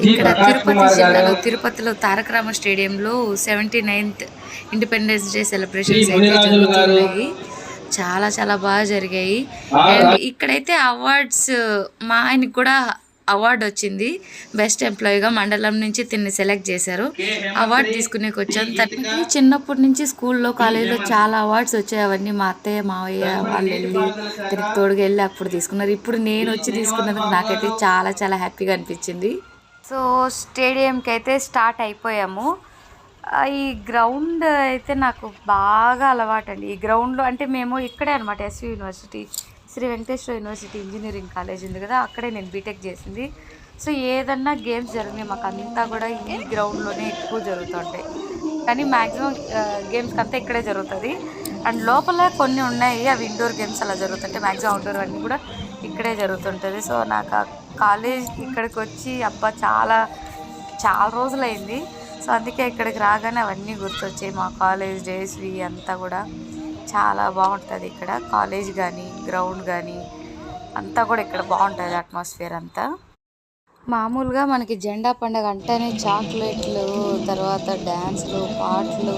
ఇక్కడ తిరుపతి జిల్లాలో తిరుపతిలో తారక రామ స్టేడియంలో 79th ఇండిపెండెన్స్ డే సెలబ్రేషన్స్ అయితే జరుగుతున్నాయి. చాలా చాలా బాగా జరిగాయి. అండ్ ఇక్కడైతే అవార్డ్స్ మా ఆయనకి కూడా అవార్డు వచ్చింది. బెస్ట్ ఎంప్లాయీగా మండలం నుంచి తిన్ని సెలెక్ట్ చేశారు. అవార్డు తీసుకునేకి వచ్చాను. తనకి చిన్నప్పటి నుంచి స్కూల్లో కాలేజీలో చాలా అవార్డ్స్ వచ్చాయి. అవన్నీ మా అత్తయ్య మావయ్య వాళ్ళు వెళ్ళి తిరిగి తోడుగా వెళ్ళి అప్పుడు తీసుకున్నారు. ఇప్పుడు నేను వచ్చి తీసుకున్నందుకు నాకైతే చాలా చాలా హ్యాపీగా అనిపించింది. సో స్టేడియంకి అయితే స్టార్ట్ అయిపోయాము. ఈ గ్రౌండ్ అయితే నాకు బాగా అలవాటు అండి. ఈ గ్రౌండ్లో అంటే మేము ఇక్కడే అనమాట SV university, Sri Venkateswara university engineering college ఉంది కదా, అక్కడే నేను బీటెక్ చేసింది. సో ఏదన్నా గేమ్స్ జరిగినాయి మాకు అంతా కూడా ఈ గ్రౌండ్లోనే ఎక్కువ జరుగుతుంటాయి. కానీ మ్యాక్సిమం గేమ్స్కి అంతా ఇక్కడే జరుగుతుంది. అండ్ లోపల కొన్ని ఉన్నాయి, అవి ఇండోర్ గేమ్స్ అలా జరుగుతుంటాయి. మ్యాక్సిమం అవుట్డోర్ అన్నీ కూడా ఇక్కడే జరుగుతుంటుంది. సో నాకు కాలేజ్ ఇక్కడికి వచ్చి అబ్బా చాలా చాలా రోజులైంది. సో అందుకే ఇక్కడికి రాగానే అవన్నీ గుర్తొచ్చాయి. మా కాలేజ్ డేస్వి అంతా కూడా చాలా బాగుంటుంది. ఇక్కడ కాలేజ్ కానీ గ్రౌండ్ కానీ అంతా కూడా ఇక్కడ బాగుంటుంది అట్మాస్ఫియర్ అంతా. మామూలుగా మనకి జెండా పండుగ అంటేనే చాక్లెట్లు, తర్వాత డ్యాన్స్లు, పాటలు,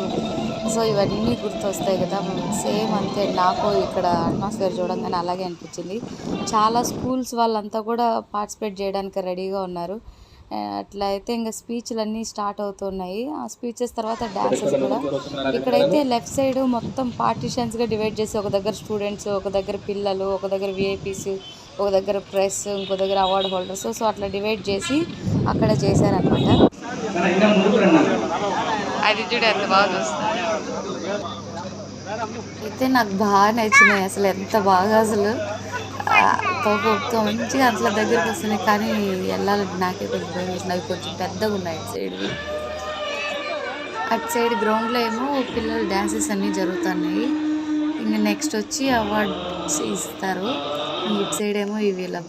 సో ఇవన్నీ గుర్తొస్తాయి కదా. సేమ్ అంతే నాకు ఇక్కడ అట్మాస్ఫియర్ చూడంగానే అలాగే అనిపించింది. చాలా స్కూల్స్ వాళ్ళంతా కూడా పార్టిసిపేట్ చేయడానికి రెడీగా ఉన్నారు. అట్లా అయితే ఇంకా స్పీచ్లు అన్నీ స్టార్ట్ అవుతున్నాయి. ఆ స్పీచెస్ తర్వాత డాన్సెస్ కూడా. ఇక్కడైతే లెఫ్ట్ సైడ్ మొత్తం పార్టీషన్స్గా డివైడ్ చేసి ఒక దగ్గర స్టూడెంట్స్, ఒక దగ్గర పిల్లలు, ఒక దగ్గర విఐపీస్, ఒక దగ్గర ప్రెస్, ఇంకో దగ్గర అవార్డు హోల్డర్స్, సో అట్లా డివైడ్ చేసి అక్కడ చేశారనమాట. అది చూడ ఎంత బాగా వస్తుంది. అయితే నాకు బాగా నచ్చినాయి. అసలు ఎంత బాగా అసలు మంచిగా అట్లా దగ్గరికి వస్తున్నాయి. కానీ వెళ్ళాలంటే నాకే కొంచెం భయం వేసింది. అవి కొంచెం పెద్దగా ఉన్నాయి అటు సైడ్వి. అటు సైడ్ గ్రౌండ్లో ఏమో పిల్లలు డ్యాన్సెస్ అన్నీ జరుగుతున్నాయి. ఇంకా నెక్స్ట్ వచ్చి అవార్డ్స్ ఇస్తారు. ఇటు సైడ్ ఏమో ఇవి ఇలా.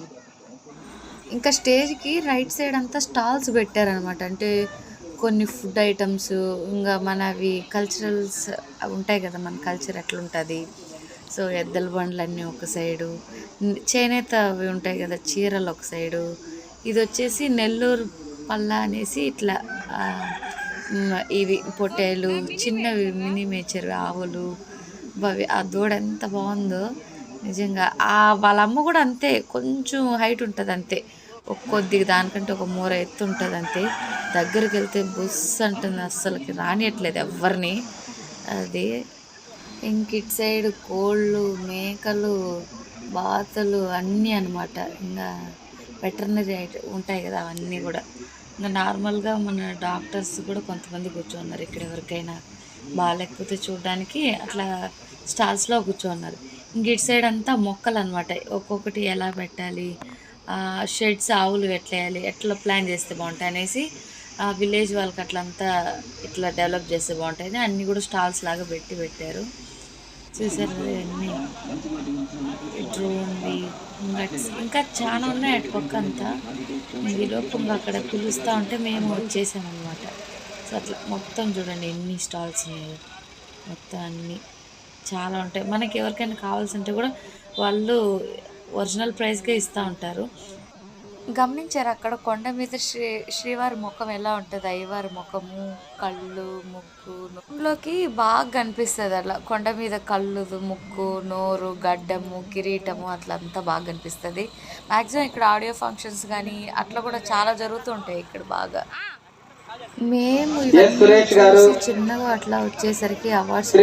ఇంకా స్టేజ్కి రైట్ సైడ్ అంతా స్టాల్స్ పెట్టారనమాట. అంటే కొన్ని ఫుడ్ ఐటమ్స్, ఇంకా మనవి కల్చరల్స్ ఉంటాయి కదా, మన కల్చర్ ఎట్లుంటుంది. సో ఎద్దల బండ్లు అన్నీ ఒక సైడు, చేనేత అవి ఉంటాయి కదా చీరలు ఒక సైడు. ఇది వచ్చేసి నెల్లూరు పళ్ళ అనేసి ఇట్లా ఇవి పొట్టేలు, చిన్నవి మినిమేచర్ ఆవులు, అవి ఆ దూడ ఎంత బాగుందో నిజంగా. వాళ్ళ అమ్మ కూడా అంతే, కొంచెం హైట్ ఉంటుంది అంతే, కొద్దిగా దానికంటే ఒక మూర ఎత్తు ఉంటుంది అంతే. దగ్గరికి వెళ్తే బుస్ అంటుంది, అస్సలకి రానియట్లేదు ఎవరిని. అది ఇంక ఇటు సైడ్ కోళ్ళు, మేకలు, బాతులు అన్నీ అనమాట. ఇంకా వెటర్నరీ ఉంటాయి కదా అవన్నీ కూడా. ఇంకా నార్మల్గా మన డాక్టర్స్ కూడా కొంతమంది కూర్చోన్నారు ఇక్కడ. ఎవరికైనా బాగాలేకపోతే చూడడానికి అట్లా స్టాల్స్లో కూర్చోన్నారు. ఇంక ఇటు సైడ్ అంతా మొక్కలు అనమాట. ఒక్కొక్కటి ఎలా పెట్టాలి, షెడ్స్ ఆవులు ఎట్లేయాలి, ఎట్లా ప్లాన్ చేస్తే బాగుంటాయి అనేసి విలేజ్ వాళ్ళకి అట్లంతా ఇట్లా డెవలప్ చేస్తే బాగుంటాయి అన్నీ కూడా స్టాల్స్ లాగా పెట్టారు. చూసారు ఇవన్నీ డ్రోన్వి, ఇంకా చాలా ఉన్నాయి అటు పక్క అంతా. ఈలోపు ఇంకా అక్కడ పిలుస్తూ ఉంటే మేము వచ్చేసామన్నమాట. సో అట్లా మొత్తం చూడండి ఎన్ని స్టాల్స్ ఉన్నాయి, మొత్తం అన్నీ చాలా ఉంటాయి. మనకి ఎవరికైనా కావాల్సింటే కూడా వాళ్ళు ఒరిజినల్ ప్రైస్కే ఇస్తూ ఉంటారు. గమనించారు అక్కడ కొండ మీద శ్రీవారి ముఖం ఎలా ఉంటుంది, అయ్యవారి ముఖము, కళ్ళు, ముక్కు, నోట్లోకి బాగా కనిపిస్తుంది. అట్లా కొండ మీద కళ్ళు, ముక్కు, నోరు, గడ్డము, కిరీటము అట్లా అంతా బాగా కనిపిస్తుంది. మ్యాక్సిమం ఇక్కడ ఆడియో ఫంక్షన్స్ కానీ అట్లా కూడా చాలా జరుగుతూ ఉంటాయి ఇక్కడ బాగా. మేము చిన్నగా అట్లా వచ్చేసరికి అవార్డ్స్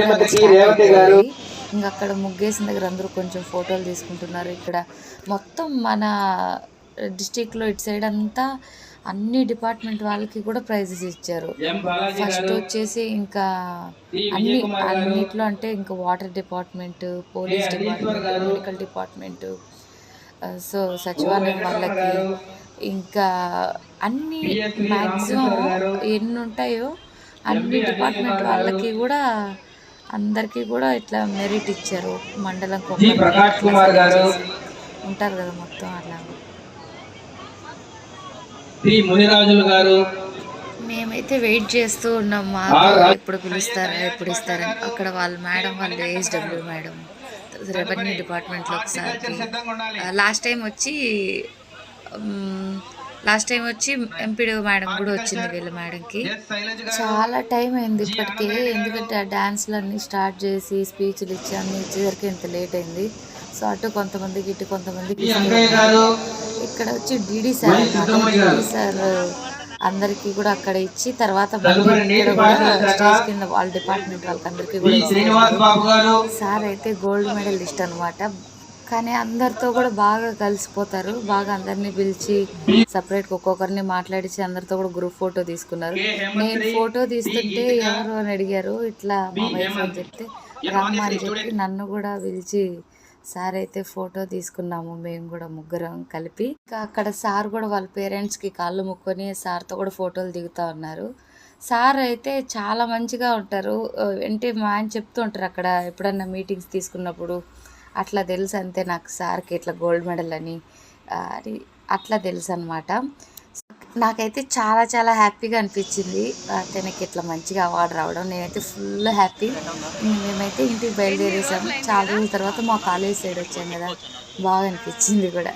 ఇంకా అక్కడ ముగ్గేసిన దగ్గర అందరూ కొంచెం ఫోటోలు తీసుకుంటున్నారు. ఇక్కడ మొత్తం మన డిస్టిక్లో ఇటు సైడ్ అంతా అన్ని డిపార్ట్మెంట్ వాళ్ళకి కూడా ప్రైజెస్ ఇచ్చారు. ఫస్ట్ వచ్చేసి ఇంకా అన్నిట్లో అంటే ఇంకా water department, police department, medical department, so సచివాలయం వాళ్ళకి, ఇంకా అన్ని మ్యాక్సిమం ఎన్ని ఉంటాయో అన్ని డిపార్ట్మెంట్ వాళ్ళకి కూడా అందరికీ కూడా ఇట్లా మెరిట్ ఇచ్చారు. మండలం ఉంటారు కదా మొత్తం అలా. మేమైతే వెయిట్ చేస్తూ ఉన్నాం, మాకు ఎప్పుడు పిలుస్తారా ఎప్పుడు ఇస్తారని. అక్కడ వాళ్ళ మేడం, వాళ్ళు ఏఎస్డబ్ల్యూ మేడం, రెవెన్యూ డిపార్ట్మెంట్లో ఒకసారి, లాస్ట్ టైం వచ్చి లాస్ట్ టైం వచ్చి ఎంపీడీ మేడం కూడా వచ్చింది వీళ్ళ మేడంకి. చాలా టైం అయింది ఇప్పటికే, ఎందుకంటే ఆ డాన్స్లు అన్నీ స్టార్ట్ చేసి స్పీచ్లు ఇచ్చి అన్నీ ఇచ్చేసరికి ఇంత లేట్ అయింది. సో అటు కొంతమందికి ఇటు కొంతమందికి ఇక్కడ వచ్చి డిడి సార్ డిడి సార్ అందరికీ కూడా అక్కడ ఇచ్చి తర్వాత మళ్ళీ ఇక్కడ కూడా స్టేజ్ కింద వాళ్ళ డిపార్ట్మెంట్ వాళ్ళకి అందరికీ కూడా ఇస్తారు. సార్ అయితే గోల్డ్ మెడలిస్ట్ అనమాట. కానీ అందరితో కూడా బాగా కలిసిపోతారు, బాగా అందరినీ పిలిచి సపరేట్గా ఒక్కొక్కరిని మాట్లాడించి అందరితో కూడా గ్రూప్ ఫోటో తీసుకున్నారు. నేను ఫోటో తీస్తుంటే ఎవరు అని అడిగారు, ఇట్లా మా వైఫ్ అని చెప్తే రమ్మ అని చెప్పి నన్ను కూడా పిలిచి సార్ అయితే ఫోటో తీసుకున్నాము మేము కూడా ముగ్గురం కలిపి. ఇంకా అక్కడ సార్ కూడా వాళ్ళ పేరెంట్స్కి కాళ్ళు ముక్కొని సార్తో కూడా ఫోటోలు దిగుతూ ఉన్నారు. సార్ అయితే చాలా మంచిగా ఉంటారు. అంటే మా ఆయన చెప్తూ ఉంటారు అక్కడ ఎప్పుడన్నా మీటింగ్స్ తీసుకున్నప్పుడు, అట్లా తెలుసు అంతే నాకు సార్కి ఇట్లా గోల్డ్ మెడల్ అని అట్లా తెలుసు అనమాట. నాకైతే చాలా చాలా హ్యాపీగా అనిపించింది తనకి ఇట్లా మంచిగా అవార్డు రావడం. నేనైతే ఫుల్ హ్యాపీ. మేమైతే ఇంటికి బయలుదేరేసాము. చాలా రోజుల తర్వాత మా కాలేజ్ సైడ్ వచ్చాం కదా, బాగా అనిపించింది కూడా.